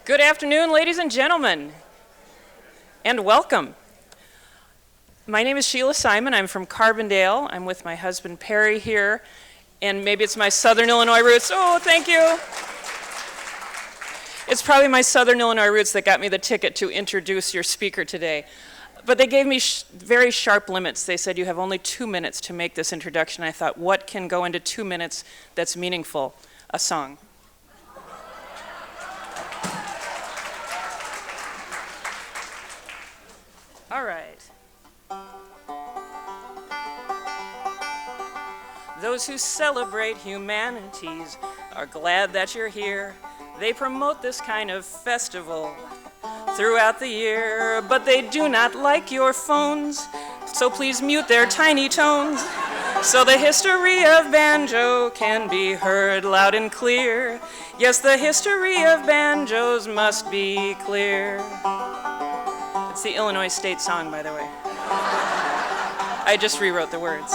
Good afternoon, ladies and gentlemen, and welcome. My name is Sheila Simon. I'm from Carbondale. I'm with my husband Perry here, and maybe it's my Southern Illinois roots. Oh, thank you. It's probably my Southern Illinois roots that got me the ticket to introduce your speaker today. But they gave me very sharp limits. They said you have only 2 minutes to make this introduction. I thought, what can go into 2 minutes that's meaningful? A song. All right. Those who celebrate humanities are glad that you're here. They promote this kind of festival throughout the year, but they do not like your phones, so please mute their tiny tones so the history of banjo can be heard loud and clear. Yes, the history of banjos must be clear. It's the Illinois State song, by the way. I just rewrote the words.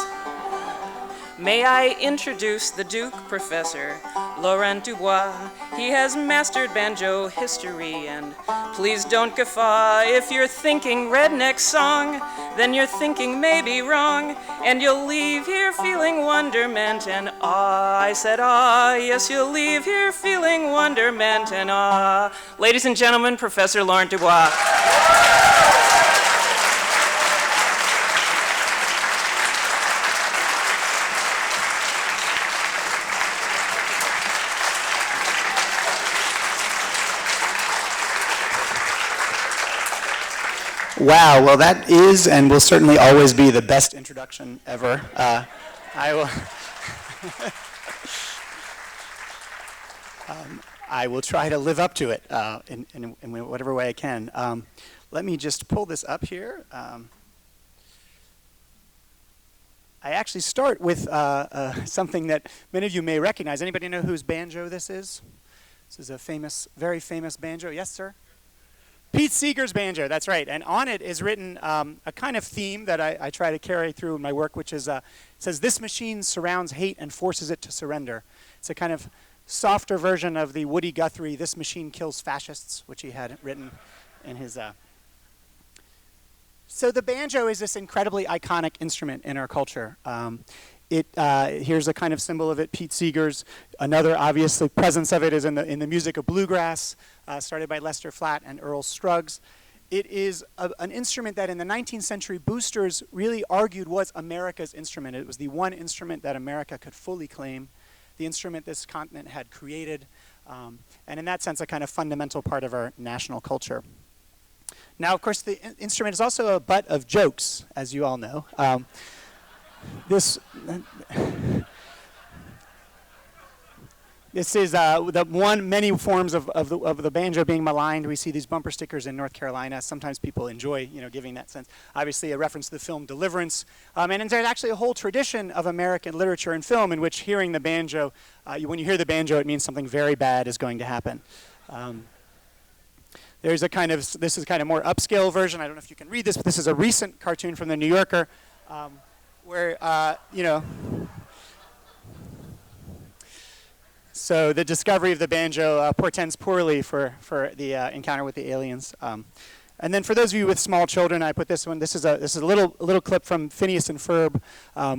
May I introduce the Duke Professor, Laurent Dubois. He has mastered banjo history, and please don't guffaw. If you're thinking redneck song, then your thinking may be wrong, and you'll leave here feeling wonderment and awe. I said awe, yes, you'll leave here feeling wonderment and awe. Ladies and gentlemen, Professor Laurent Dubois. Wow, well that is and will certainly always be the best introduction ever. I will try to live up to it in whatever way I can. Let me just pull this up here. I actually start with something that many of you may recognize. Anybody know whose banjo this is? This is a famous, very famous banjo. Yes, sir? Pete Seeger's banjo, that's right. And on it is written a kind of theme that I try to carry through in my work, which is, it says, "This machine surrounds hate and forces it to surrender." It's a kind of softer version of the Woody Guthrie, "This machine kills fascists," which he had written in his... So the banjo is this incredibly iconic instrument in our culture. Here's a kind of symbol of it, Pete Seeger's. Another obvious presence of it is in the music of bluegrass, started by Lester Flatt and Earl Scruggs. It is an instrument that in the 19th century boosters really argued was America's instrument. It was the one instrument that America could fully claim, the instrument this continent had created, and in that sense a kind of fundamental part of our national culture. Now, of course, the instrument is also a butt of jokes, as you all know. This is many forms of the banjo being maligned. We see these bumper stickers in North Carolina. Sometimes people enjoy, giving that sense. Obviously, a reference to the film Deliverance. And there's actually a whole tradition of American literature and film in which hearing the banjo, when you hear the banjo, it means something very bad is going to happen. This is kind of more upscale version. I don't know if you can read this, but this is a recent cartoon from the New Yorker. Where, so the discovery of the banjo portends poorly for the encounter with the aliens. And then for those of you with small children, I put this one. This is a little clip from Phineas and Ferb,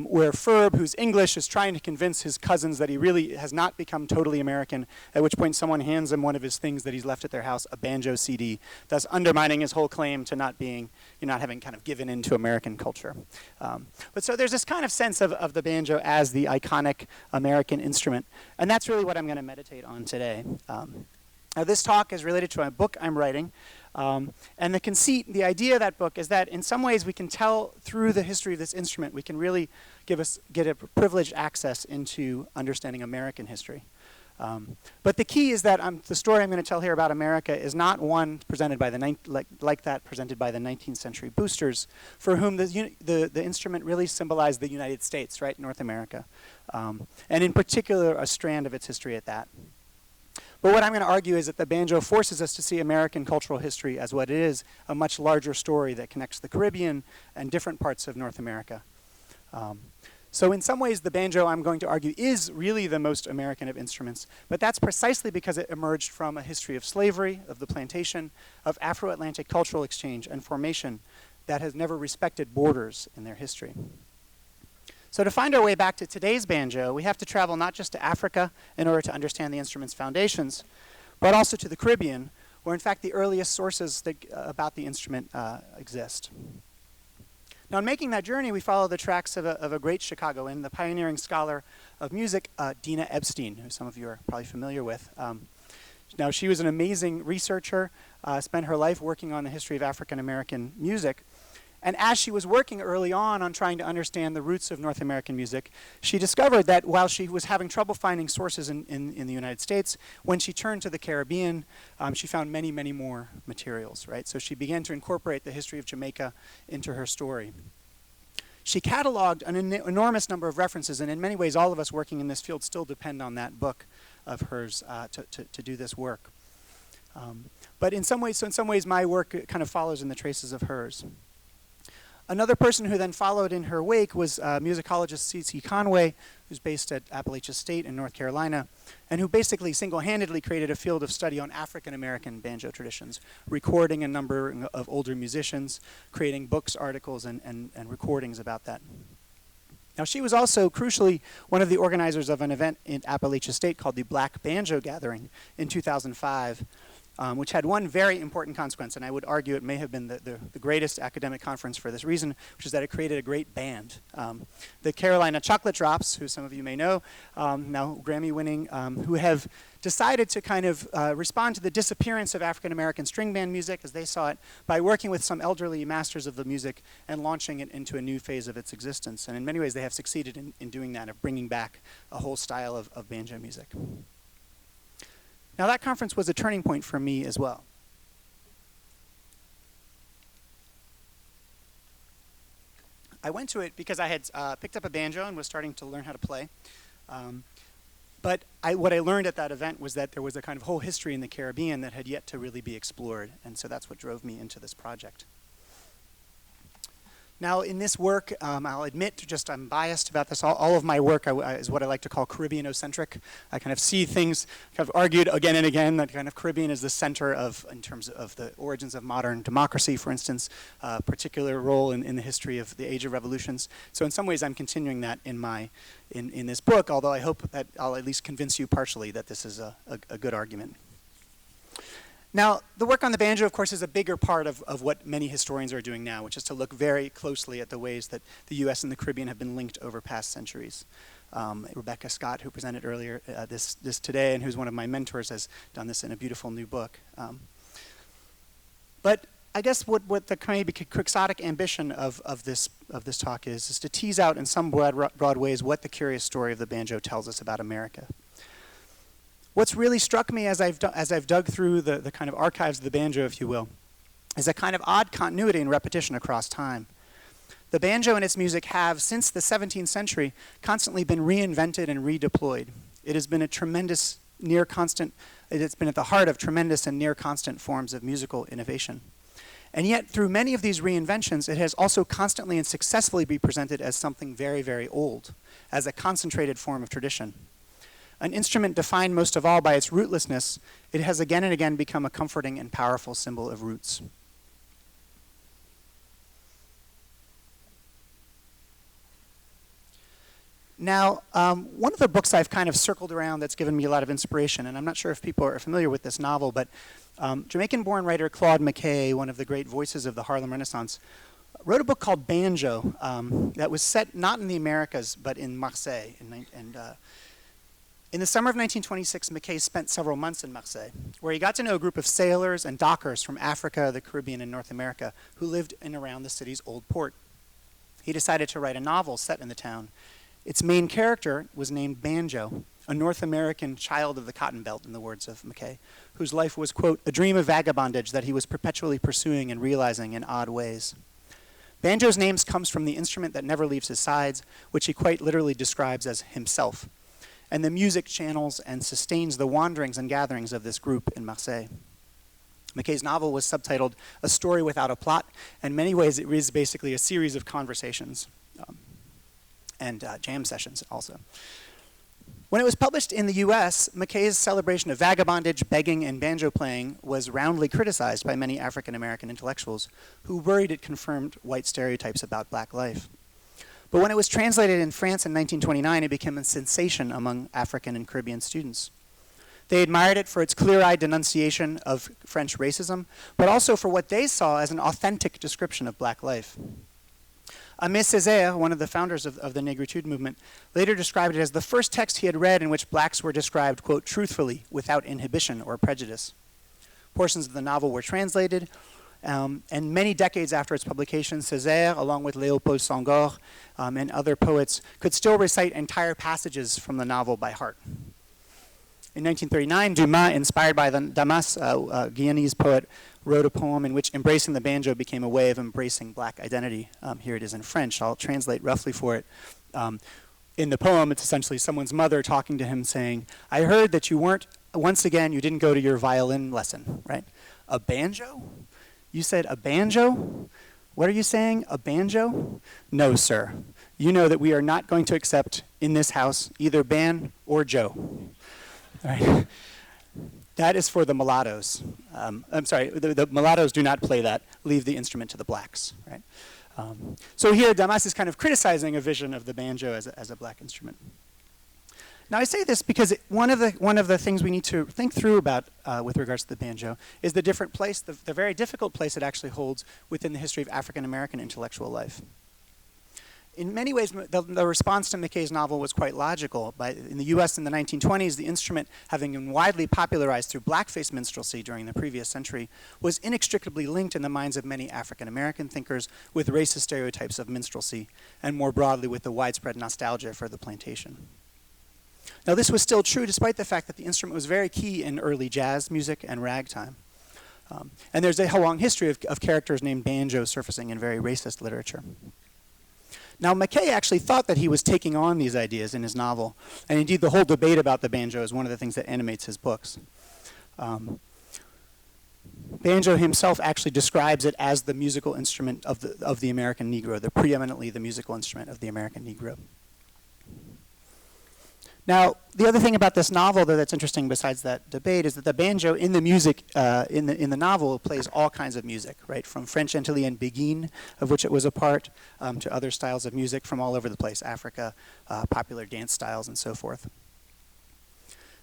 where Ferb, who's English, is trying to convince his cousins that he really has not become totally American. At which point, someone hands him one of his things that he's left at their house, a banjo CD, thus undermining his whole claim to not having kind of given into American culture. But so there's this kind of sense of the banjo as the iconic American instrument, and that's really what I'm going to meditate on today. Now, this talk is related to a book I'm writing. And the conceit, the idea of that book is that in some ways we can tell through the history of this instrument, we can really get a privileged access into understanding American history. But the key is that the story I'm going to tell here about America is not one presented by like that presented by the 19th century boosters, for whom the instrument really symbolized the United States, right, North America, and in particular a strand of its history at that. But what I'm going to argue is that the banjo forces us to see American cultural history as what it is, a much larger story that connects the Caribbean and different parts of North America. So in some ways, the banjo, I'm going to argue, is really the most American of instruments. But that's precisely because it emerged from a history of slavery, of the plantation, of Afro-Atlantic cultural exchange and formation that has never respected borders in their history. So to find our way back to today's banjo, we have to travel not just to Africa in order to understand the instrument's foundations, but also to the Caribbean, where in fact the earliest sources about the instrument exist. Now, in making that journey, we follow the tracks of a great Chicagoan, the pioneering scholar of music, Dina Epstein, who some of you are probably familiar with. Now, she was an amazing researcher, spent her life working on the history of African American music. And as she was working early on trying to understand the roots of North American music, she discovered that while she was having trouble finding sources in the United States, when she turned to the Caribbean, she found many, many more materials, right? So she began to incorporate the history of Jamaica into her story. She cataloged an enormous number of references, and in many ways, all of us working in this field still depend on that book of hers to do this work. But in some ways, my work kind of follows in the traces of hers. Another person who then followed in her wake was musicologist C.C. Conway, who's based at Appalachia State in North Carolina, and who basically single-handedly created a field of study on African-American banjo traditions, recording a number of older musicians, creating books, articles, and recordings about that. Now, she was also, crucially, one of the organizers of an event in Appalachia State called the Black Banjo Gathering in 2005, which had one very important consequence, and I would argue it may have been the greatest academic conference for this reason, which is that it created a great band. The Carolina Chocolate Drops, who some of you may know, now Grammy-winning, who have decided to kind of respond to the disappearance of African-American string band music, as they saw it, by working with some elderly masters of the music and launching it into a new phase of its existence. And in many ways, they have succeeded in doing that, of bringing back a whole style of banjo music. Now, that conference was a turning point for me as well. I went to it because I had picked up a banjo and was starting to learn how to play. But what I learned at that event was that there was a kind of whole history in the Caribbean that had yet to really be explored. And so that's what drove me into this project. Now, in this work, I'll admit, I'm biased about this. All of my work is what I like to call Caribbeanocentric. I kind of see things, kind of argued again and again, that kind of Caribbean is the center of, in terms of the origins of modern democracy, for instance, a particular role in the history of the Age of Revolutions. So in some ways, I'm continuing that in this book, although I hope that I'll at least convince you partially that this is a good argument. Now, the work on the banjo, of course, is a bigger part of what many historians are doing now, which is to look very closely at the ways that the U.S. and the Caribbean have been linked over past centuries. Rebecca Scott, who presented earlier this today, and who's one of my mentors, has done this in a beautiful new book. But I guess what the maybe quixotic ambition of this talk is to tease out in some broad ways what the curious story of the banjo tells us about America. What's really struck me as I've dug through the kind of archives of the banjo, if you will, is a kind of odd continuity and repetition across time. The banjo and its music have, since the 17th century, constantly been reinvented and redeployed. It has been a tremendous, near constant, it's been at the heart of tremendous and near constant forms of musical innovation. And yet, through many of these reinventions, it has also constantly and successfully been presented as something very, very old, as a concentrated form of tradition. An instrument defined most of all by its rootlessness, it has again and again become a comforting and powerful symbol of roots. Now, one of the books I've kind of circled around that's given me a lot of inspiration, and I'm not sure if people are familiar with this novel, but Jamaican-born writer Claude McKay, one of the great voices of the Harlem Renaissance, wrote a book called Banjo that was set not in the Americas, but in Marseille. In the summer of 1926, McKay spent several months in Marseille, where he got to know a group of sailors and dockers from Africa, the Caribbean, and North America who lived in around the city's old port. He decided to write a novel set in the town. Its main character was named Banjo, a North American child of the Cotton Belt, in the words of McKay, whose life was, quote, a dream of vagabondage that he was perpetually pursuing and realizing in odd ways. Banjo's name comes from the instrument that never leaves his sides, which he quite literally describes as himself. And the music channels and sustains the wanderings and gatherings of this group in Marseille. McKay's novel was subtitled A Story Without a Plot. In many ways, it is basically a series of conversations. and jam sessions also. When it was published in the US, McKay's celebration of vagabondage, begging, and banjo playing was roundly criticized by many African American intellectuals who worried it confirmed white stereotypes about black life. But when it was translated in France in 1929, it became a sensation among African and Caribbean students. They admired it for its clear-eyed denunciation of French racism, but also for what they saw as an authentic description of black life. Aimé Césaire, one of the founders of the Negritude movement, later described it as the first text he had read in which blacks were described, quote, truthfully, without inhibition or prejudice. Portions of the novel were translated, and many decades after its publication, Césaire, along with Léopold Senghor and other poets, could still recite entire passages from the novel by heart. In 1939, Dumas, inspired by the Damas, Guyanese poet, wrote a poem in which embracing the banjo became a way of embracing black identity. Here it is in French. I'll translate roughly for it. In the poem, it's essentially someone's mother talking to him saying, I heard that you weren't, once again, you didn't go to your violin lesson, right? A banjo? You said a banjo? What are you saying, a banjo? No, sir. You know that we are not going to accept in this house either Ban or Joe. Right. That is for the mulattoes. I'm sorry, the mulattoes do not play that. Leave the instrument to the blacks. Right. So here, Damas is kind of criticizing a vision of the banjo as a black instrument. Now, I say this because one of the things we need to think through about with regards to the banjo is the different place, the very difficult place it actually holds within the history of African American intellectual life. In many ways, the response to McKay's novel was quite logical. In the US in the 1920s, the instrument, having been widely popularized through blackface minstrelsy during the previous century, was inextricably linked in the minds of many African American thinkers with racist stereotypes of minstrelsy, and more broadly with the widespread nostalgia for the plantation. Now, this was still true despite the fact that the instrument was very key in early jazz music and ragtime. And there's a long history of characters named Banjo surfacing in very racist literature. Now, McKay actually thought that he was taking on these ideas in his novel, and indeed the whole debate about the banjo is one of the things that animates his books. Banjo himself actually describes it as the musical instrument of the American Negro, preeminently the musical instrument of the American Negro. Now, the other thing about this novel that's interesting besides that debate is that the banjo in the music, in the novel, plays all kinds of music, right? From French Antillean begin, of which it was a part, to other styles of music from all over the place, Africa, popular dance styles, and so forth.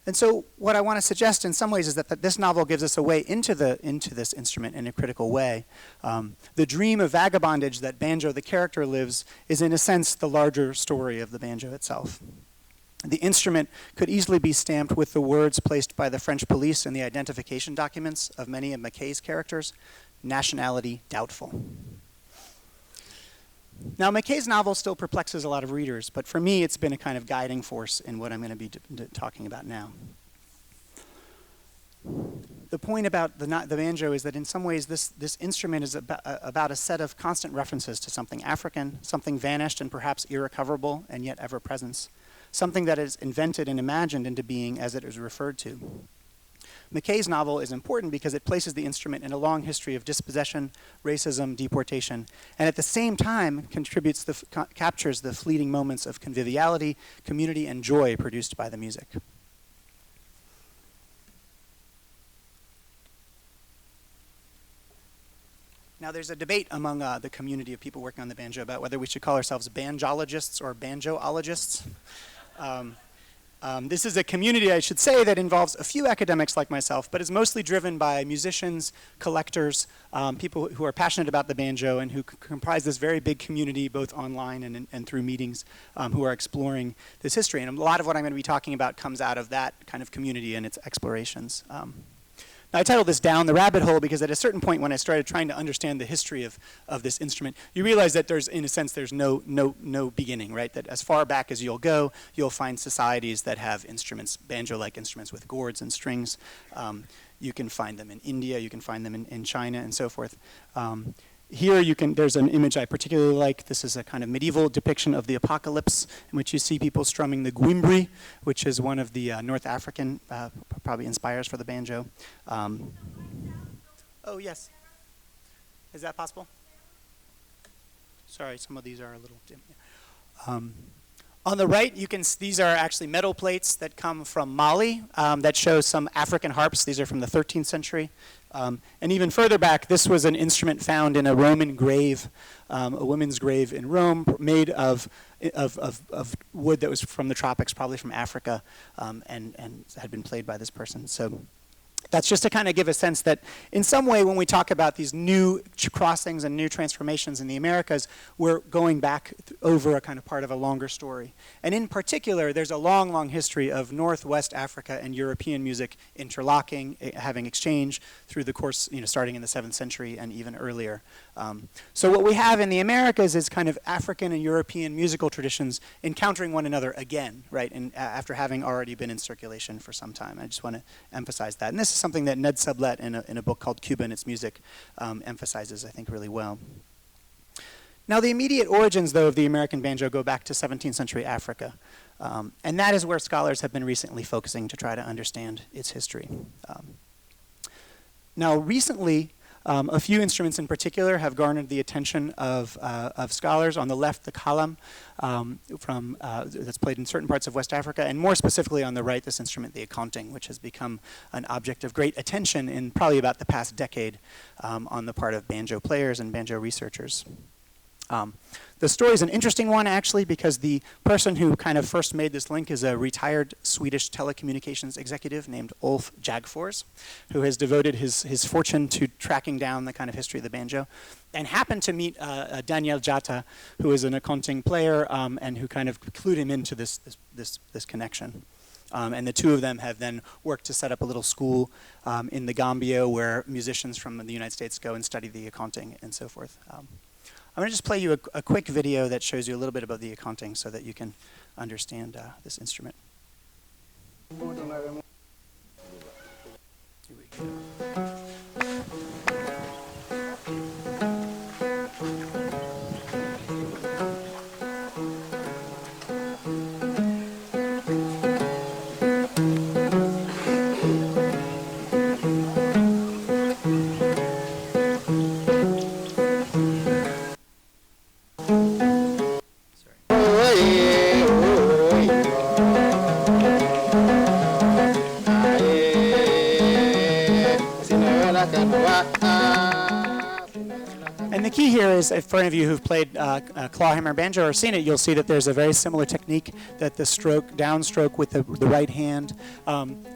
And so what I want to suggest in some ways is that this novel gives us a way into this instrument in a critical way. The dream of vagabondage that Banjo, the character, lives is in a sense the larger story of the banjo itself. The instrument could easily be stamped with the words placed by the French police in the identification documents of many of McKay's characters, nationality doubtful. Now, McKay's novel still perplexes a lot of readers, but for me it's been a kind of guiding force in what I'm going to be talking about now. The point about the banjo is that in some ways this instrument is about a set of constant references to something African, something vanished and perhaps irrecoverable and yet ever present. Something that is invented and imagined into being as it is referred to. McKay's novel is important because it places the instrument in a long history of dispossession, racism, deportation, and at the same time captures the fleeting moments of conviviality, community, and joy produced by the music. Now, there's a debate among the community of people working on the banjo about whether we should call ourselves banjologists or banjoologists. This is a community, I should say, that involves a few academics like myself, but is mostly driven by musicians, collectors, people who are passionate about the banjo and who comprise this very big community, both online and through meetings, who are exploring this history. And a lot of what I'm going to be talking about comes out of that kind of community and its explorations. Now, I titled this Down the Rabbit Hole because at a certain point when I started trying to understand the history of this instrument, you realize that there's no beginning, right? That as far back as you'll go, you'll find societies that have instruments, banjo-like instruments with gourds and strings. You can find them in India, you can find them in China, and so forth. Here there's an image I particularly like. This is a kind of medieval depiction of the apocalypse in which you see people strumming the guimbri, which is one of the North African, probably inspires for the banjo. Oh, yes. Is that possible? Sorry, some of these are a little dim. On the right, these are actually metal plates that come from Mali that show some African harps. These are from the 13th century. And even further back, this was an instrument found in a Roman grave, a woman's grave in Rome, made of wood that was from the tropics, probably from Africa, and had been played by this person. So that's just to kind of give a sense that in some way when we talk about these new crossings and new transformations in the Americas, we're going back over a kind of part of a longer story. And in particular, there's a long, long history of Northwest Africa and European music interlocking, having exchange through the course, starting in the 7th century and even earlier. So what we have in the Americas is kind of African and European musical traditions encountering one another again, right, and after having already been in circulation for some time. I just want to emphasize that. And this is something that Ned Sublette in a book called Cuba and Its Music emphasizes, I think, really well. Now, the immediate origins, though, of the American banjo go back to 17th century Africa. And that is where scholars have been recently focusing to try to understand its history. Now, recently, a few instruments in particular have garnered the attention of scholars. On the left, the kalam, that's played in certain parts of West Africa, and more specifically on the right, this instrument, the Akonting, which has become an object of great attention in probably about the past decade on the part of banjo players and banjo researchers. The story is an interesting one, actually, because the person who kind of first made this link is a retired Swedish telecommunications executive named Ulf Jagfors, who has devoted his fortune to tracking down the kind of history of the banjo, and happened to meet Daniel Jata, who is an Akonting player, and who kind of clued him into this connection. And the two of them have then worked to set up a little school in the Gambia where musicians from the United States go and study the Akonting and so forth. I'm going to just play you a quick video that shows you a little bit about the Akonting so that you can understand this instrument. Here we go. And the key here is, if for any of you who've played clawhammer banjo or seen it, you'll see that there's a very similar technique, that the downstroke with the right hand.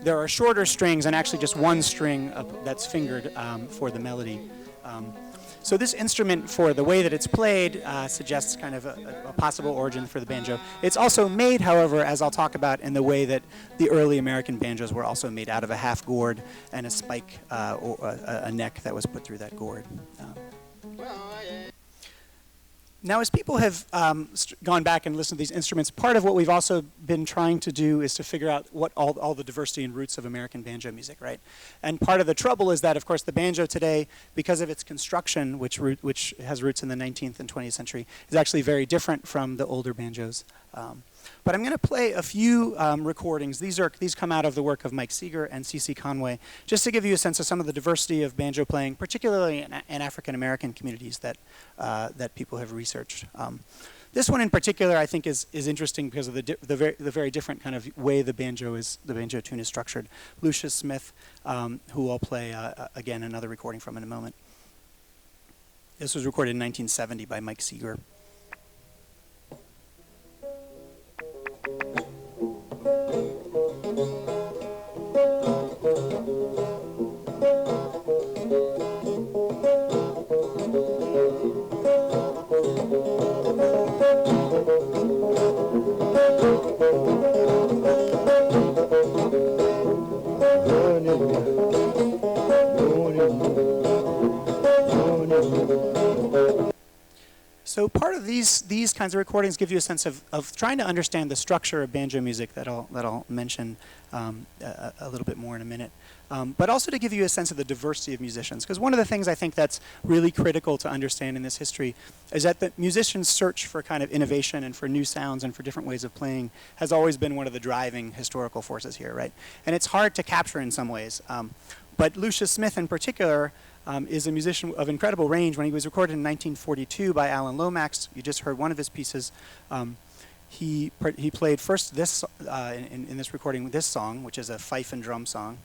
There are shorter strings and actually just one string that's fingered for the melody. So this instrument, for the way that it's played, suggests kind of a possible origin for the banjo. It's also made, however, as I'll talk about, in the way that the early American banjos were also made, out of a half gourd and a spike or a neck that was put through that gourd. Now, as people have gone back and listened to these instruments, part of what we've also been trying to do is to figure out what all the diversity and roots of American banjo music, right? And part of the trouble is that, of course, the banjo today, because of its construction, which has roots in the 19th and 20th century, is actually very different from the older banjos. But I'm going to play a few recordings. These come out of the work of Mike Seeger and C.C. Conway, just to give you a sense of some of the diversity of banjo playing, particularly in African American communities that people have researched. This one in particular, I think, is interesting because of the very different kind of way the banjo tune is structured. Lucius Smith, who I'll play again another recording from in a moment. This was recorded in 1970 by Mike Seeger. So part of these kinds of recordings give you a sense of trying to understand the structure of banjo music that I'll mention a little bit more in a minute, but also to give you a sense of the diversity of musicians. Because one of the things I think that's really critical to understand in this history is that the musicians' search for kind of innovation and for new sounds and for different ways of playing has always been one of the driving historical forces here, right? And it's hard to capture in some ways. But Lucius Smith in particular is a musician of incredible range. When he was recorded in 1942 by Alan Lomax, you just heard one of his pieces. he played first this in this recording this song, which is a fife and drum song.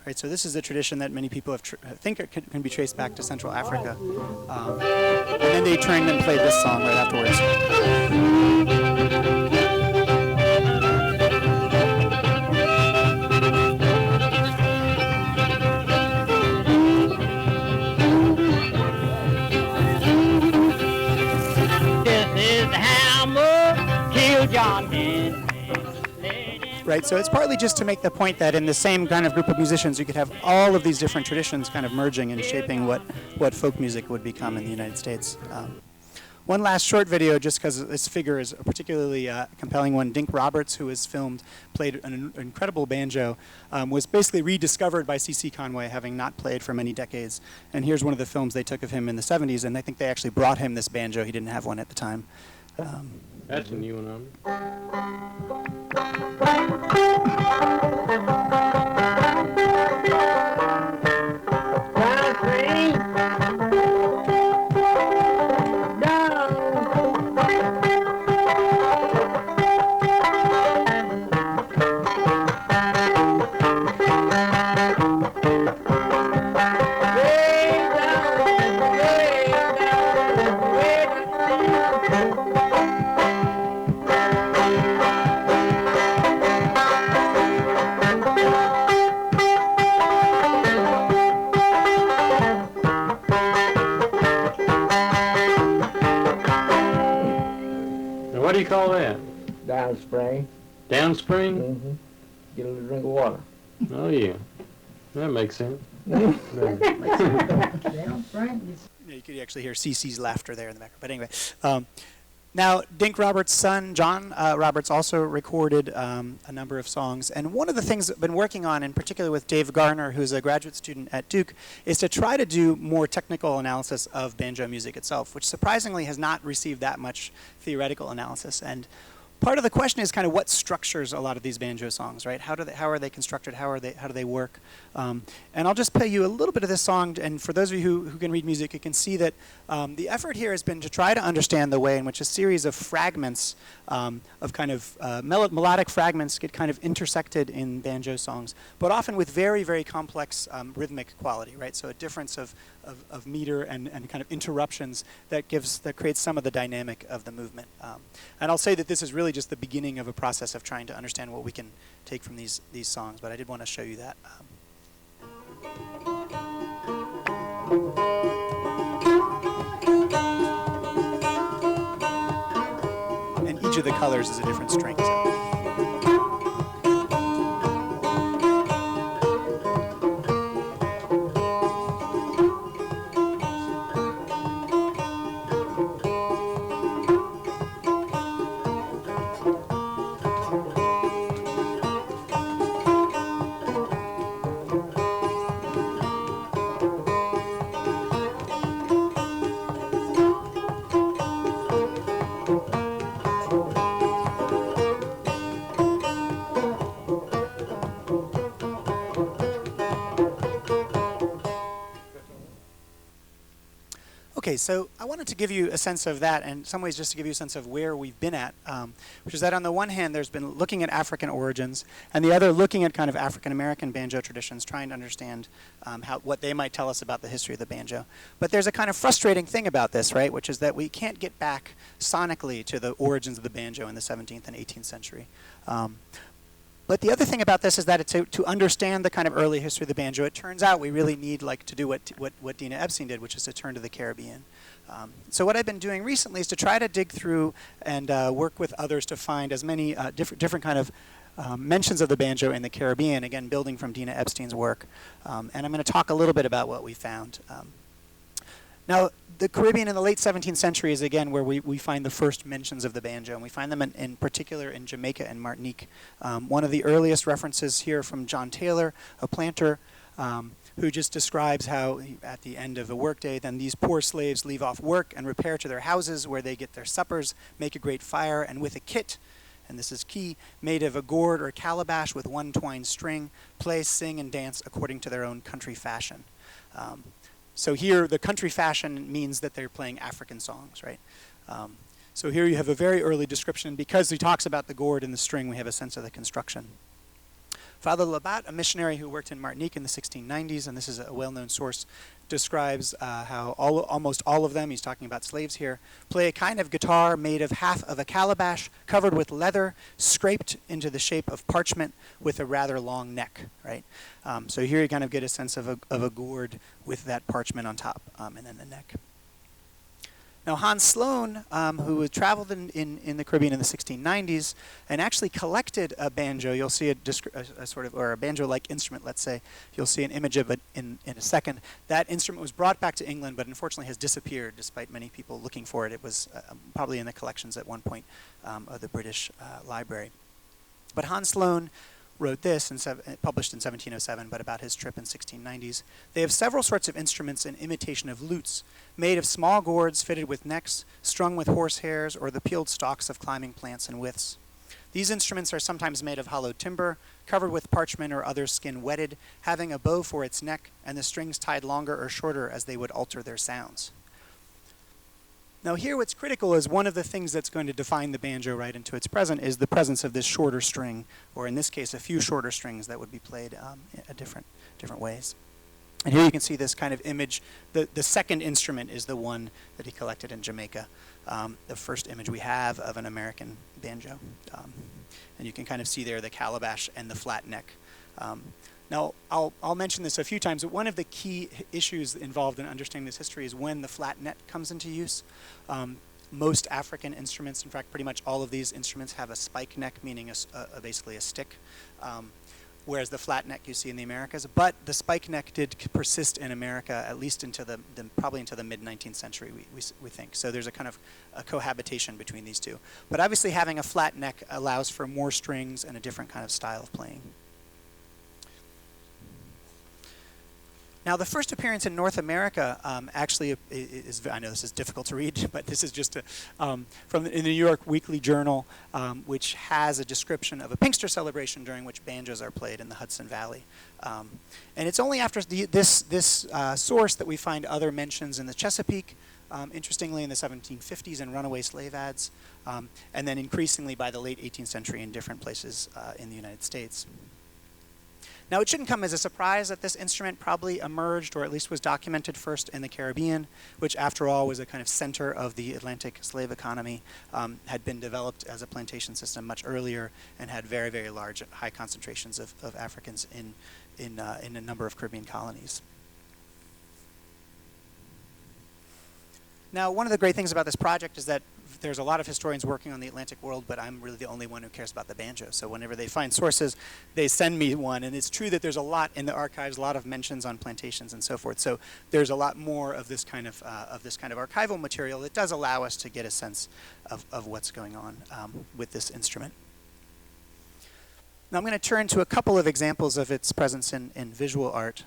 Right, so this is a tradition that many people have think it can be traced back to Central Africa, and then they turned and played this song right afterwards. Right, so it's partly just to make the point that in the same kind of group of musicians, you could have all of these different traditions kind of merging and shaping what folk music would become in the United States. One last short video, just because this figure is a particularly compelling one. Dink Roberts, who was played an incredible banjo, was basically rediscovered by C.C. Conway, having not played for many decades. And here's one of the films they took of him in the 70s, and I think they actually brought him this banjo. He didn't have one at the time. That's a new one on What do you call that? Downspring. Downspring? Mm-hmm. Get a little drink of water. Oh, yeah. That makes sense. Downspring. You could actually hear CC's laughter there in the background. But anyway, now Dink Roberts' son, John Roberts, also recorded a number of songs. And one of the things I've been working on, in particular with Dave Garner, who's a graduate student at Duke, is to try to do more technical analysis of banjo music itself, which surprisingly has not received that much theoretical analysis. And part of the question is kind of what structures a lot of these banjo songs, right? How are they constructed? How do they work? And I'll just play you a little bit of this song. And for those of you who can read music, you can see that the effort here has been to try to understand the way in which a series of fragments of kind of melodic fragments get kind of intersected in banjo songs, but often with very, very complex rhythmic quality, right? So a difference of meter and kind of interruptions that creates some of the dynamic of the movement. And I'll say that this is really just the beginning of a process of trying to understand what we can take from these songs, but I did want to show you that. And each of the colors is a different string. So. Okay, so I wanted to give you a sense of that, and in some ways just to give you a sense of where we've been at, which is that on the one hand, there's been looking at African origins, and the other looking at kind of African-American banjo traditions, trying to understand what they might tell us about the history of the banjo. But there's a kind of frustrating thing about this, right, which is that we can't get back sonically to the origins of the banjo in the 17th and 18th century. But the other thing about this is that to understand the kind of early history of the banjo, it turns out we really need to do what Dina Epstein did, which is to turn to the Caribbean. So what I've been doing recently is to try to dig through and work with others to find as many different kind of mentions of the banjo in the Caribbean, again, building from Dina Epstein's work. And I'm going to talk a little bit about what we found. Now, the Caribbean in the late 17th century is, again, where we find the first mentions of the banjo, and we find them in particular in Jamaica and Martinique. One of the earliest references here from John Taylor, a planter, who just describes how at the end of a workday, then these poor slaves leave off work and repair to their houses where they get their suppers, make a great fire, and with a kit, and this is key, made of a gourd or calabash with one twined string, play, sing, and dance according to their own country fashion. So here, the country fashion means that they're playing African songs, right? So here you have a very early description. Because he talks about the gourd and the string, we have a sense of the construction. Father Labat, a missionary who worked in Martinique in the 1690s, and this is a well-known source, describes how almost all of them, he's talking about slaves here, play a kind of guitar made of half of a calabash, covered with leather, scraped into the shape of parchment with a rather long neck, right? So here you kind of get a sense of a gourd with that parchment on top, and then the neck. Now Hans Sloane, who had traveled in the Caribbean in the 1690s and actually collected a banjo, you'll see a sort of, or a banjo-like instrument, let's say. You'll see an image of it in a second. That instrument was brought back to England, but unfortunately has disappeared despite many people looking for it. It was probably in the collections at one point of the British Library. But Hans Sloane wrote this, published in 1707, but about his trip in 1690s. They have several sorts of instruments in imitation of lutes, made of small gourds fitted with necks, strung with horsehairs or the peeled stalks of climbing plants and withes. These instruments are sometimes made of hollowed timber, covered with parchment or other skin wetted, having a bow for its neck, and the strings tied longer or shorter as they would alter their sounds. Now here what's critical is one of the things that's going to define the banjo right into its present is the presence of this shorter string, or in this case a few shorter strings that would be played in different ways. And here you can see this kind of image. The second instrument is the one that he collected in Jamaica, the first image we have of an American banjo. And you can kind of see there the calabash and the flat neck. Now, I'll mention this a few times, but one of the key issues involved in understanding this history is when the flat net comes into use. Most African instruments, in fact, pretty much all of these instruments have a spike neck, meaning basically a stick, whereas the flat neck you see in the Americas. But the spike neck did persist in America at least into probably into the mid-19th century, we think. So there's a kind of a cohabitation between these two. But obviously having a flat neck allows for more strings and a different kind of style of playing. Now, the first appearance in North America actually is, I know this is difficult to read, but this is just from the New York Weekly Journal, which has a description of a Pinkster celebration during which banjos are played in the Hudson Valley. And it's only after this source that we find other mentions in the Chesapeake, interestingly in the 1750s in runaway slave ads, and then increasingly by the late 18th century in different places in the United States. Now, it shouldn't come as a surprise that this instrument probably emerged, or at least was documented first in the Caribbean, which after all was a kind of center of the Atlantic slave economy, had been developed as a plantation system much earlier, and had very, very large, high concentrations of Africans in a number of Caribbean colonies. Now, one of the great things about this project is that there's a lot of historians working on the Atlantic world, but I'm really the only one who cares about the banjo. So whenever they find sources, they send me one. And it's true that there's a lot in the archives, a lot of mentions on plantations and so forth. So there's a lot more of this kind of archival material that does allow us to get a sense of what's going on with this instrument. Now I'm going to turn to a couple of examples of its presence in visual art.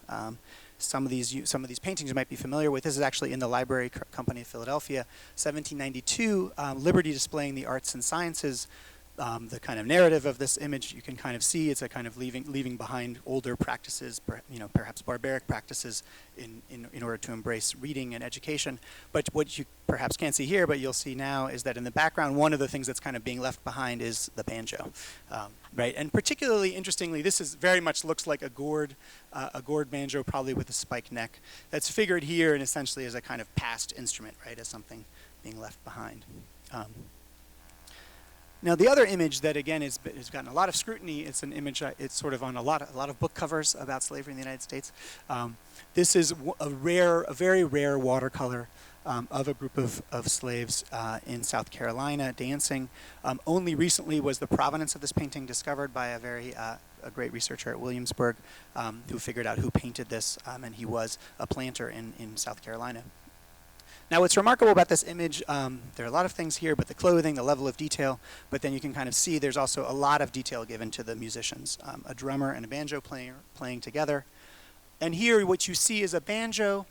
Some of these paintings you might be familiar with. This is actually in the Library Company of Philadelphia, 1792, Liberty displaying the arts and sciences. The kind of narrative of this image you can kind of see. It's a kind of leaving behind older practices, perhaps barbaric practices in order to embrace reading and education. But what you perhaps can't see here, but you'll see now, is that in the background, one of the things that's kind of being left behind is the banjo, right? And particularly interestingly, this is very much looks like a gourd banjo, probably with a spike neck. That's figured here and essentially as a kind of past instrument, right, as something being left behind. Now, the other image that again has gotten a lot of scrutiny. It's an image. It's sort of on a lot of book covers about slavery in the United States. This is a very rare watercolor of a group of slaves in South Carolina dancing. Only recently was the provenance of this painting discovered by a great researcher at Williamsburg who figured out who painted this, and he was a planter in South Carolina. Now, what's remarkable about this image, there are a lot of things here, but the clothing, the level of detail, but then you can kind of see there's also a lot of detail given to the musicians. A drummer and a banjo player playing together. And here what you see is a banjo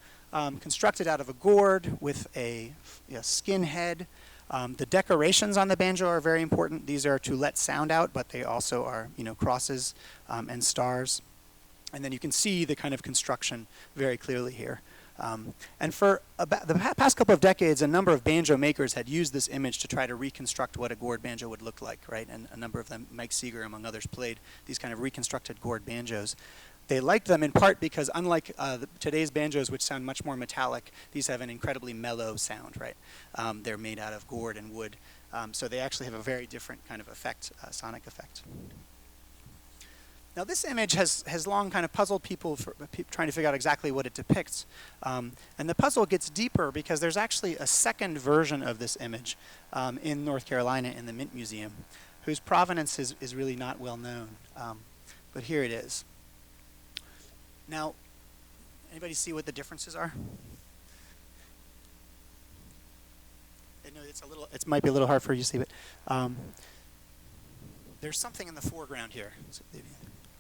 constructed out of a gourd with a skin head. The decorations on the banjo are very important. These are to let sound out, but they also are, crosses and stars. And then you can see the kind of construction very clearly here. And for about the past couple of decades, a number of banjo makers had used this image to try to reconstruct what a gourd banjo would look like, right? And a number of them, Mike Seeger among others, played these kind of reconstructed gourd banjos. They liked them in part because unlike today's banjos, which sound much more metallic, these have an incredibly mellow sound, right? They're made out of gourd and wood, so they actually have a very different kind of effect, sonic effect. Now this image has long kind of puzzled people for trying to figure out exactly what it depicts. And the puzzle gets deeper because there's actually a second version of this image in North Carolina in the Mint Museum, whose provenance is really not well known. But here it is. Now, anybody see what the differences are? I know it might be a little hard for you to see, but there's something in the foreground here.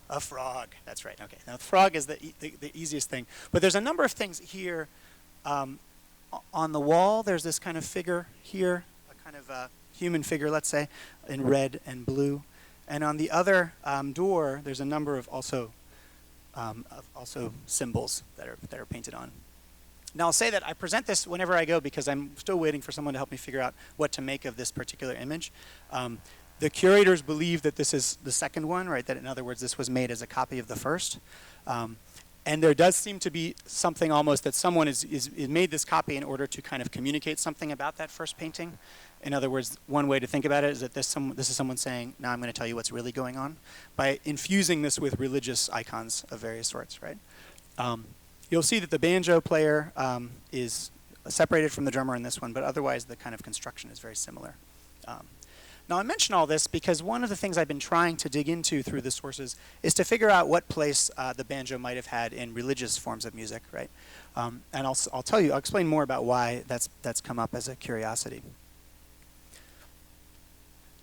A frog, that's right, okay. Now the frog is the easiest thing, but there's a number of things here. On the wall, there's this kind of figure here, a kind of human figure, let's say, in red and blue. And on the other door, there's a number of also symbols that are painted on. Now I'll say that I present this whenever I go because I'm still waiting for someone to help me figure out what to make of this particular image. The curators believe that this is the second one, right? That in other words, this was made as a copy of the first. And there does seem to be something almost that someone is made this copy in order to kind of communicate something about that first painting. In other words, one way to think about it is that this is someone saying, now I'm going to tell you what's really going on, by infusing this with religious icons of various sorts, right? You'll see that the banjo player is separated from the drummer in this one, but otherwise the kind of construction is very similar. Now I mention all this because one of the things I've been trying to dig into through the sources is to figure out what place the banjo might have had in religious forms of music, right? And I'll explain more about why that's come up as a curiosity.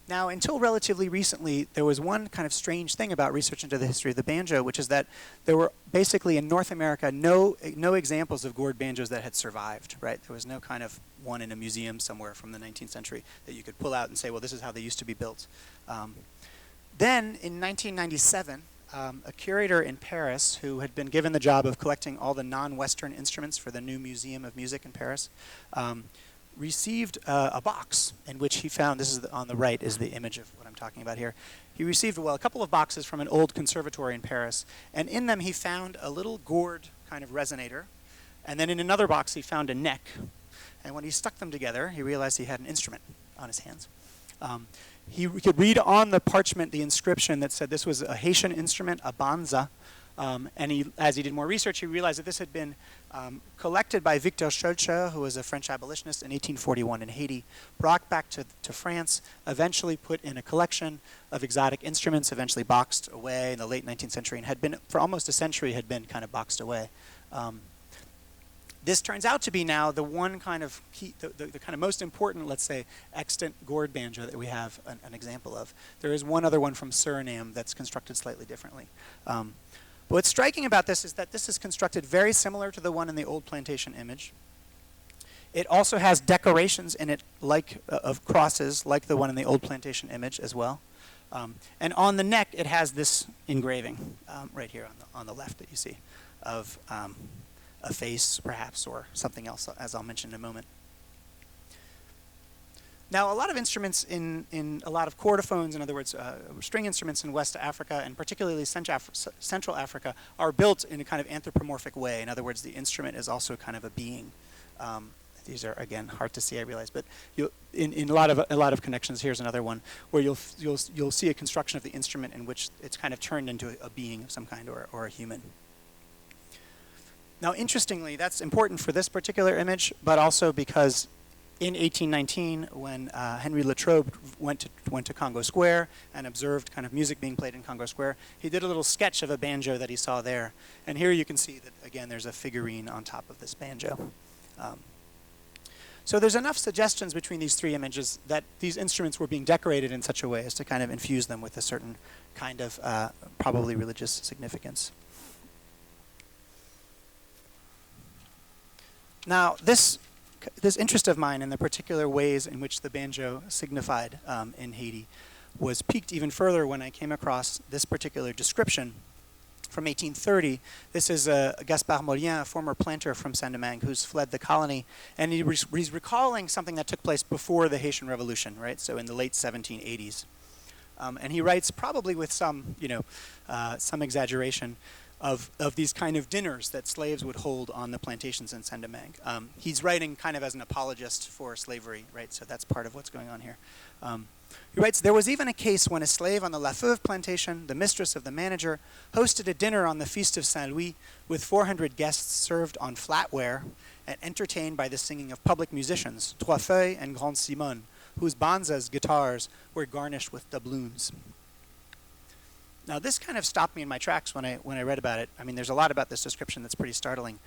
Now, until relatively recently, there was one kind of strange thing about research into the history of the banjo, which is that there were basically in North America no examples of gourd banjos that had survived, right? There was no kind of one in a museum somewhere from the 19th century that you could pull out and say, well, this is how they used to be built. Then, in 1997, a curator in Paris who had been given the job of collecting all the non-Western instruments for the new Museum of Music in Paris received a box in which he found, this is on the right is the image of what I'm talking about here. He received, a couple of boxes from an old conservatory in Paris, and in them he found a little gourd kind of resonator, and then in another box he found a neck. And when he stuck them together, he realized he had an instrument on his hands. He could read on the parchment the inscription that said this was a Haitian instrument, a banza. And as he did more research, he realized that this had been collected by Victor Schulze, who was a French abolitionist in 1841 in Haiti, brought back to France, eventually put in a collection of exotic instruments, eventually boxed away in the late 19th century, and had been, for almost a century, had been kind of boxed away. This turns out to be now the one kind of key, the kind of most important, let's say, extant gourd banjo that we have an example of. There is one other one from Suriname that's constructed slightly differently. But what's striking about this is that this is constructed very similar to the one in the old plantation image. It also has decorations in it of crosses like the one in the old plantation image as well. And on the neck, it has this engraving right here on the left that you see of a face, perhaps, or something else, as I'll mention in a moment. Now, a lot of instruments in a lot of chordophones, in other words, string instruments in West Africa, and particularly Central Africa, are built in a kind of anthropomorphic way. In other words, the instrument is also kind of a being. These are, again, hard to see, I realize, but in a lot of connections, here's another one where you'll see a construction of the instrument in which it's kind of turned into a being of some kind or a human. Now, interestingly, that's important for this particular image, but also because in 1819, when Henry Latrobe went to Congo Square and observed kind of music being played in Congo Square, he did a little sketch of a banjo that he saw there. And here you can see that, again, there's a figurine on top of this banjo. So there's enough suggestions between these three images that these instruments were being decorated in such a way as to kind of infuse them with a certain kind of probably religious significance. Now, this interest of mine in the particular ways in which the banjo signified in Haiti was piqued even further when I came across this particular description from 1830. This is Gaspard Molien, a former planter from Saint-Domingue who's fled the colony, and he's recalling something that took place before the Haitian Revolution, right? So in the late 1780s. And he writes, probably with some, some exaggeration, of these kind of dinners that slaves would hold on the plantations in Saint-Domingue. He's writing kind of as an apologist for slavery, right? So that's part of what's going on here. He writes, there was even a case when a slave on the La Feuve plantation, the mistress of the manager, hosted a dinner on the Feast of Saint-Louis with 400 guests served on flatware and entertained by the singing of public musicians, Trois Feuilles and Grand Simon, whose banzas guitars were garnished with doubloons. Now, this kind of stopped me in my tracks when I read about it. I mean, there's a lot about this description that's pretty startling.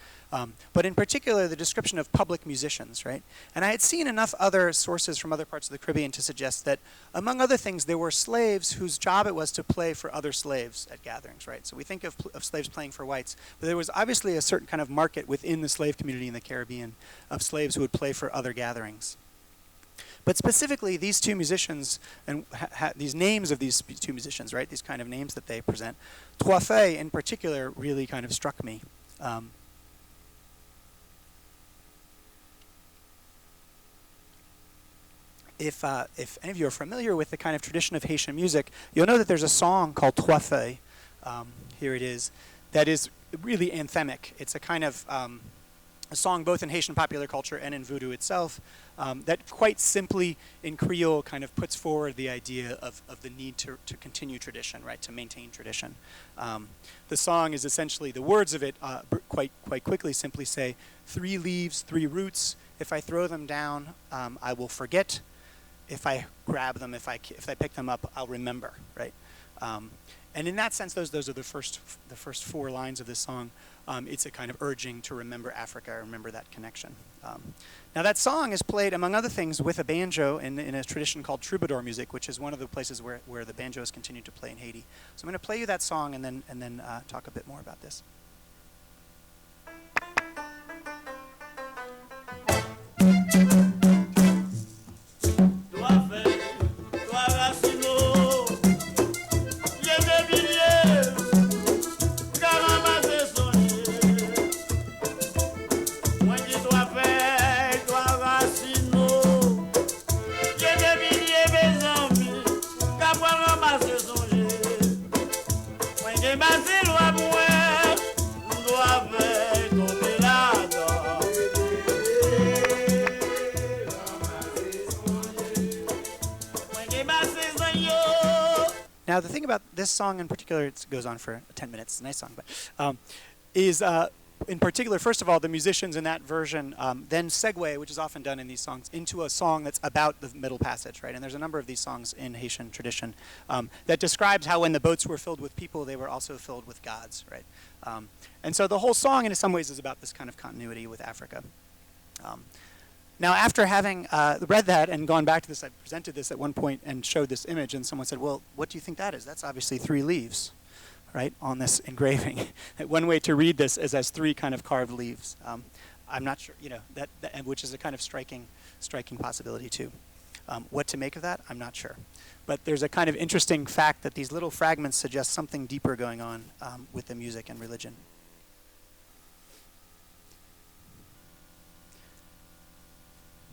But in particular, the description of public musicians, right? And I had seen enough other sources from other parts of the Caribbean to suggest that, among other things, there were slaves whose job it was to play for other slaves at gatherings, right? So we think of slaves playing for whites. But there was obviously a certain kind of market within the slave community in the Caribbean of slaves who would play for other gatherings. But specifically, these two musicians, and these names of these two musicians, right? These kind of names that they present. Trois Feuilles, in particular, really kind of struck me. If any of you are familiar with the kind of tradition of Haitian music, you'll know that there's a song called Trois Feuilles. Here it is. That is really anthemic. It's a kind of a song both in Haitian popular culture and in voodoo itself that quite simply in Creole kind of puts forward the idea of the need to continue tradition, right, to maintain tradition. The song is essentially, the words of it quite quickly simply say, 3 leaves, 3 roots, if I throw them down, I will forget. If I grab them, if I pick them up, I'll remember, right? And in that sense, those are the first 4 lines of this song. It's a kind of urging to remember Africa, remember that connection. Now that song is played, among other things, with a banjo in a tradition called troubadour music, which is one of the places where the banjo has continued to play in Haiti. So I'm going to play you that song and then talk a bit more about this. Now, the thing about this song in particular, it goes on for 10 minutes, it's a nice song, but is in particular, first of all, the musicians in that version then segue, which is often done in these songs, into a song that's about the middle passage, right? And there's a number of these songs in Haitian tradition that describes how when the boats were filled with people, they were also filled with gods, right? And so the whole song, in some ways, is about this kind of continuity with Africa. Now, after having read that and gone back to this, I presented this at one point and showed this image, and someone said, well, what do you think that is? That's obviously 3 leaves, right, on this engraving. One way to read this is as 3 kind of carved leaves. I'm not sure, that which is a kind of striking possibility, too. What to make of that, I'm not sure. But there's a kind of interesting fact that these little fragments suggest something deeper going on with the music and religion.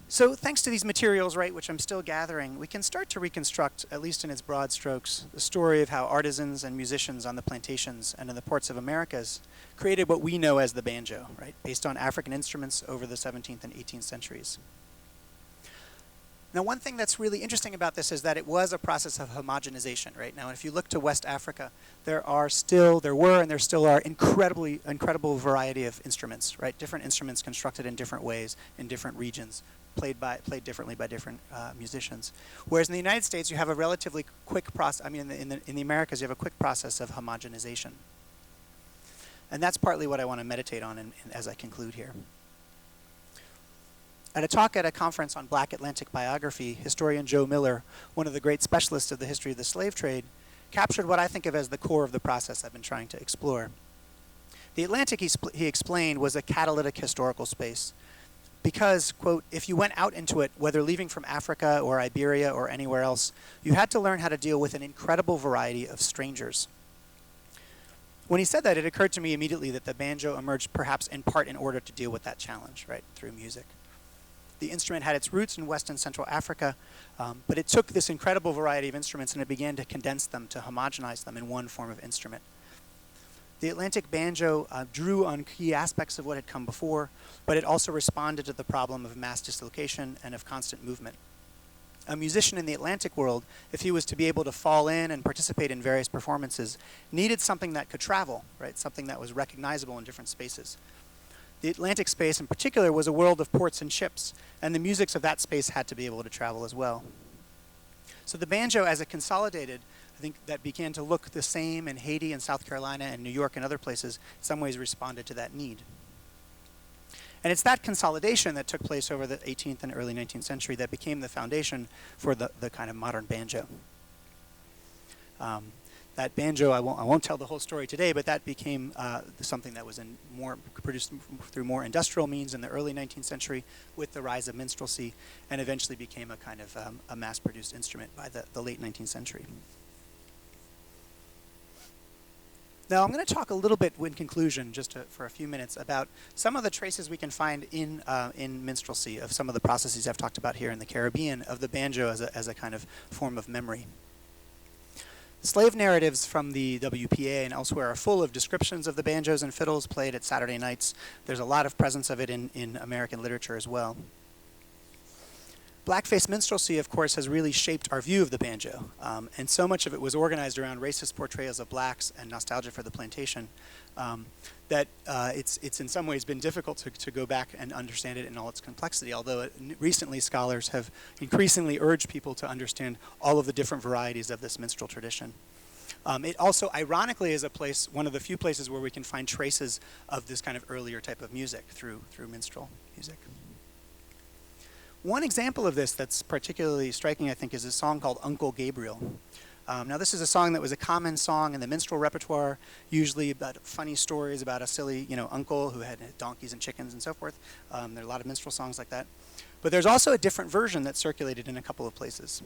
So thanks to these materials, right, which I'm still gathering, we can start to reconstruct, at least in its broad strokes, the story of how artisans and musicians on the plantations and in the ports of Americas created what we know as the banjo, right, based on African instruments over the 17th and 18th centuries. Now, one thing that's really interesting about this is that it was a process of homogenization, right? Now, if you look to West Africa, there were and there still are incredible variety of instruments, right? Different instruments constructed in different ways in different regions, played differently by different musicians. Whereas in the United States, you have a relatively quick process. I mean, in the Americas, you have a quick process of homogenization, and that's partly what I want to meditate on as I conclude here. At a talk at a conference on Black Atlantic biography, historian Joe Miller, one of the great specialists of the history of the slave trade, captured what I think of as the core of the process I've been trying to explore. The Atlantic, he explained, was a catalytic historical space because, quote, if you went out into it, whether leaving from Africa or Iberia or anywhere else, you had to learn how to deal with an incredible variety of strangers. When he said that, it occurred to me immediately that the banjo emerged perhaps in part in order to deal with that challenge, right, through music. The instrument had its roots in West and Central Africa, but it took this incredible variety of instruments and it began to condense them, to homogenize them in one form of instrument. The Atlantic banjo drew on key aspects of what had come before, but it also responded to the problem of mass dislocation and of constant movement. A musician in the Atlantic world, if he was to be able to fall in and participate in various performances, needed something that could travel, right? Something that was recognizable in different spaces. The Atlantic space in particular was a world of ports and ships, and the musics of that space had to be able to travel as well. So the banjo, as it consolidated, I think that began to look the same in Haiti and South Carolina and New York and other places, in some ways responded to that need. And it's that consolidation that took place over the 18th and early 19th century that became the foundation for the kind of modern banjo. That banjo, I won't tell the whole story today, but that became something that was produced through more industrial means in the early 19th century with the rise of minstrelsy, and eventually became a kind of a mass-produced instrument by the late 19th century. Now, I'm going to talk a little bit in conclusion, for a few minutes, about some of the traces we can find in minstrelsy of some of the processes I've talked about here in the Caribbean of the banjo as a kind of form of memory. Slave narratives from the WPA and elsewhere are full of descriptions of the banjos and fiddles played at Saturday nights. There's a lot of presence of it in American literature as well. Blackface minstrelsy, of course, has really shaped our view of the banjo, and so much of it was organized around racist portrayals of blacks and nostalgia for the plantation that it's in some ways been difficult to go back and understand it in all its complexity, although recently scholars have increasingly urged people to understand all of the different varieties of this minstrel tradition. It also, ironically, is one of the few places where we can find traces of this kind of earlier type of music through minstrel music. One example of this that's particularly striking, I think, is a song called Uncle Gabriel. Now, this is a song that was a common song in the minstrel repertoire, usually about funny stories about a silly, uncle who had donkeys and chickens and so forth. There are a lot of minstrel songs like that. But there's also a different version that circulated in a couple of places.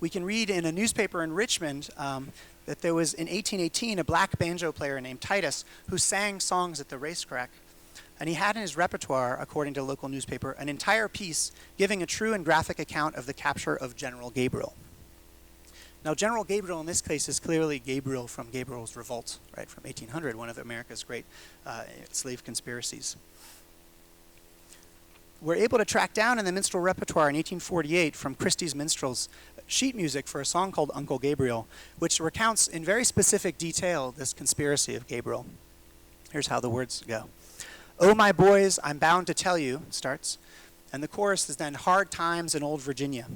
We can read in a newspaper in Richmond that there was, in 1818, a black banjo player named Titus who sang songs at the racetrack. And he had in his repertoire, according to a local newspaper, an entire piece giving a true and graphic account of the capture of General Gabriel. Now, General Gabriel in this case is clearly Gabriel from Gabriel's Revolt, right, from 1800, one of America's great slave conspiracies. We're able to track down in the minstrel repertoire in 1848 from Christie's Minstrels sheet music for a song called Uncle Gabriel, which recounts in very specific detail this conspiracy of Gabriel. Here's how the words go. "Oh, my boys, I'm bound to tell you," it starts, and the chorus is then, "Hard times in old Virginia.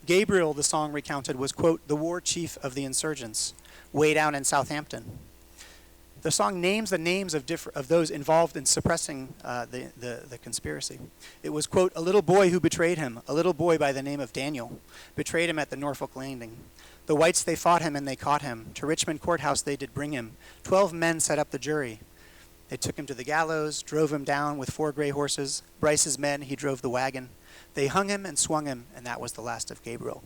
Gabriel," the song recounted, was, quote, "the war chief of the insurgents, way down in Southampton." The song names the names of those involved in suppressing the conspiracy. It was, quote, "a little boy who betrayed him, a little boy by the name of Daniel, betrayed him at the Norfolk landing. The whites, they fought him and they caught him. To Richmond courthouse they did bring him. 12 men set up the jury. They took him to the gallows, drove him down with 4 gray horses. Bryce's men, he drove the wagon. They hung him and swung him, and that was the last of Gabriel."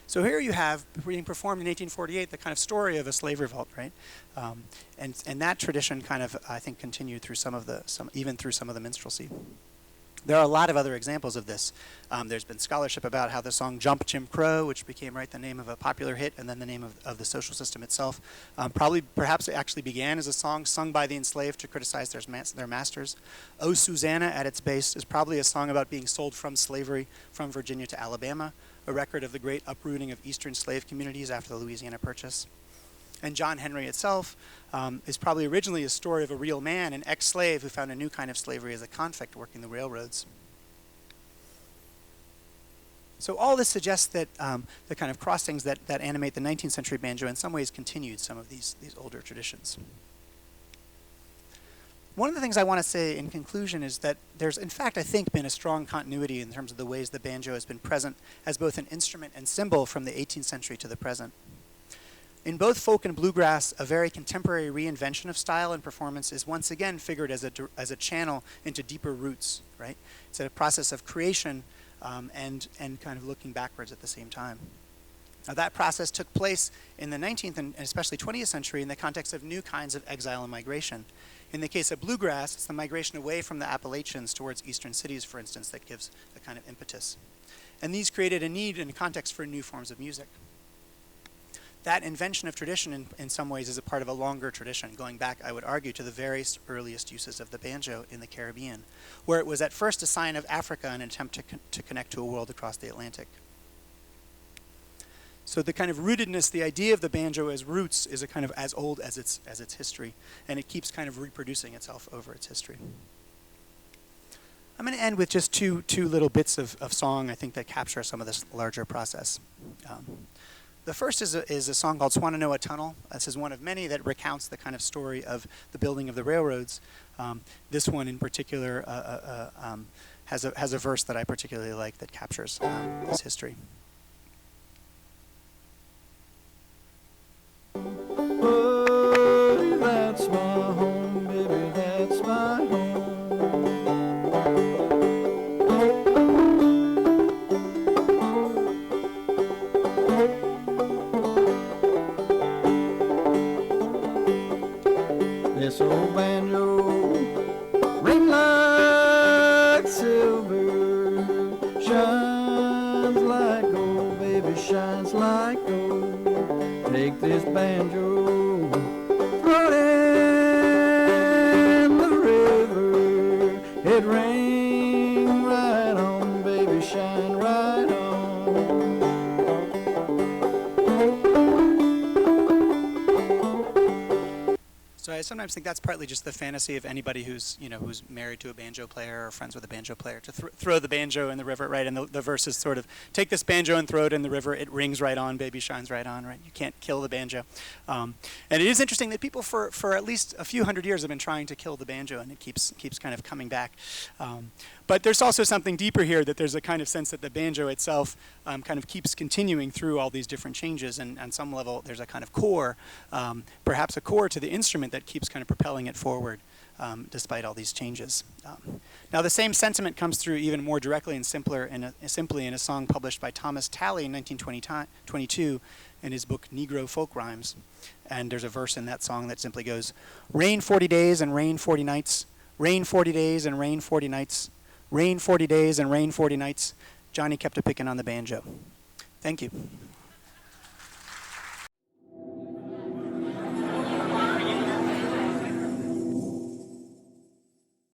So here you have, being performed in 1848, the kind of story of a slave revolt, right? And that tradition kind of, I think, continued through even through some of the minstrelsy. There are a lot of other examples of this. There's been scholarship about how the song Jump Jim Crow, which became the name of a popular hit and then the name of the social system itself, perhaps it actually began as a song sung by the enslaved to criticize their masters. Oh, Susanna, at its base, is probably a song about being sold from slavery from Virginia to Alabama, a record of the great uprooting of eastern slave communities after the Louisiana Purchase. And John Henry itself is probably originally a story of a real man, an ex-slave who found a new kind of slavery as a convict working the railroads. So all this suggests that the kind of crossings that animate the 19th century banjo in some ways continued some of these older traditions. One of the things I want to say in conclusion is that there's, in fact, I think, been a strong continuity in terms of the ways the banjo has been present as both an instrument and symbol from the 18th century to the present. In both folk and bluegrass, a very contemporary reinvention of style and performance is once again figured as a channel into deeper roots, right? It's a process of creation and kind of looking backwards at the same time. Now, that process took place in the 19th and especially 20th century in the context of new kinds of exile and migration. In the case of bluegrass, it's the migration away from the Appalachians towards eastern cities, for instance, that gives a kind of impetus. And these created a need and a context for new forms of music. That invention of tradition in some ways is a part of a longer tradition, going back, I would argue, to the very earliest uses of the banjo in the Caribbean, where it was at first a sign of Africa in an attempt to connect to a world across the Atlantic. So the kind of rootedness, the idea of the banjo as roots is a kind of as old as its history, and it keeps kind of reproducing itself over its history. I'm going to end with just two little bits of song, I think, that capture some of this larger process. The first is a song called Swannanoa Tunnel. This is one of many that recounts the kind of story of the building of the railroads. This one in particular has a verse that I particularly like that captures this history. Oh, that's my home, baby, that's my home. This old banjo ring like silver, shines like gold, baby, shines like gold. Take this banjo, throw it in the river. It ring right on, baby, shine right on. So I sometimes think that's partly just the fantasy of anybody who's married to a banjo player or friends with a banjo player, to throw the banjo in the river, right? And the verse is sort of, take this banjo and throw it in the river. It rings right on, baby shines right on, right? You can't kill the banjo. And it is interesting that people for at least a few hundred years have been trying to kill the banjo, and it keeps kind of coming back. But there's also something deeper here, that there's a kind of sense that the banjo itself kind of keeps continuing through all these different changes, and on some level there's a kind of core, perhaps a core to the instrument that keeps kind of propelling it forward despite all these changes. Now the same sentiment comes through even more directly and simply in a song published by Thomas Talley in 1922 in his book Negro Folk Rhymes. And there's a verse in that song that simply goes, rain 40 days and rain 40 nights, rain 40 days and rain 40 nights, rain 40 days and rain 40 nights, Johnny kept a picking on the banjo. Thank you.